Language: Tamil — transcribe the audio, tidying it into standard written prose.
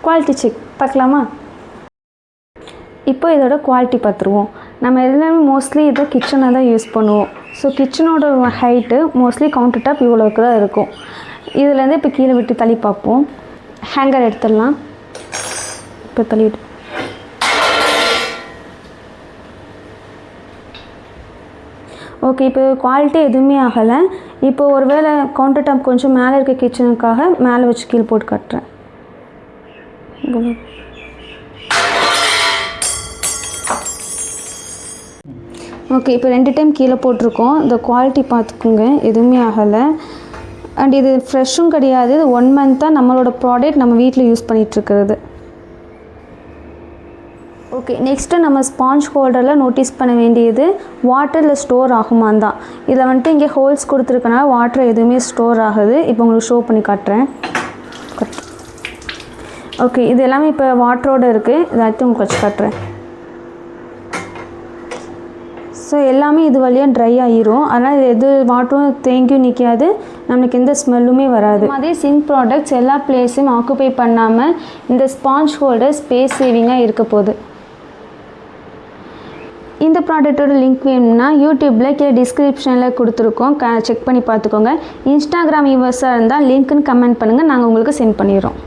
குவாலிட்டி செக் பார்க்கலாமா? இப்போ இதோட குவாலிட்டி பார்த்துருவோம். நம்ம எல்லாமே மோஸ்ட்லி இதை கிச்சனாக தான் யூஸ் பண்ணுவோம். ஸோ கிச்சனோட ஹைட்டு மோஸ்ட்லி கவுண்டர் டாப் இவ்வளோக்கு தான் இருக்கும். இதுலேருந்து இப்போ கீழே விட்டு தள்ளி பார்ப்போம். ஹேங்கர் எடுத்துடலாம். இப்போ தள்ளிவிட்டு ஓகே. இப்போ குவாலிட்டி எதுவுமே ஆகலை. இப்போ ஒரு வேளை கவுண்டர் டாப் கொஞ்சம் மேலே இருக்க கிச்சனுக்காக மேலே வச்சு கீழே போட்டு கட்டுறேன். ஓகே. இப்போ 2 டைம் கீழே போட்டிருக்கோம். இந்த குவாலிட்டி பார்த்துக்குங்க, எதுவுமே ஆகலை. அண்ட் இது ஃப்ரெஷ்ஷும் கிடையாது. இது 1 மந்த்தாக நம்மளோட ப்ராடக்ட் நம்ம வீட்டில் யூஸ் பண்ணிகிட்ருக்கிறது. ஓகே. நெக்ஸ்ட்டு நம்ம ஸ்பாஞ்ச் ஹோல்டரில் நோட்டீஸ் பண்ண வேண்டியது வாட்டரில் ஸ்டோர் ஆகுமான் தான். இதில் வந்துட்டு இங்கே ஹோல்ஸ் கொடுத்துருக்கனால வாட்டர் எதுவுமே ஸ்டோர் ஆகுது. இப்போ உங்களுக்கு ஷோ பண்ணி காட்டுறேன். ஓகே. இது எல்லாமே இப்போ வாட்டரோடு இருக்குது. இதாச்சும் உங்களுக்கு வச்சு காட்டுறேன். ஸோ எல்லாமே இது வழியாக ட்ரை ஆகிரும். அதனால் இது எது வாட்டரும் தேங்கியும் நிற்காது, நம்மளுக்கு எந்த ஸ்மெல்லுமே வராது. அதே சிங்க் ப்ராடக்ட்ஸ் எல்லா பிளேஸையும் ஆக்குப்பை பண்ணாமல் இந்த ஸ்பாஞ்ச் ஹோல்டர் ஸ்பேஸ் சேவிங்காக இருக்க போகுது. இந்த ப்ராடக்ட்டோட லிங்க் வேணும்னா யூடியூப்பில் கீழே டிஸ்கிரிப்ஷனில் கொடுத்துருக்கோம், செக் பண்ணி பார்த்துக்கோங்க. இன்ஸ்டாகிராம் யூவர்ஸாக இருந்தால் லிங்க்குன்னு கமெண்ட் பண்ணுங்கள், நாங்கள் உங்களுக்கு சென்ட் பண்ணிடுறோம்.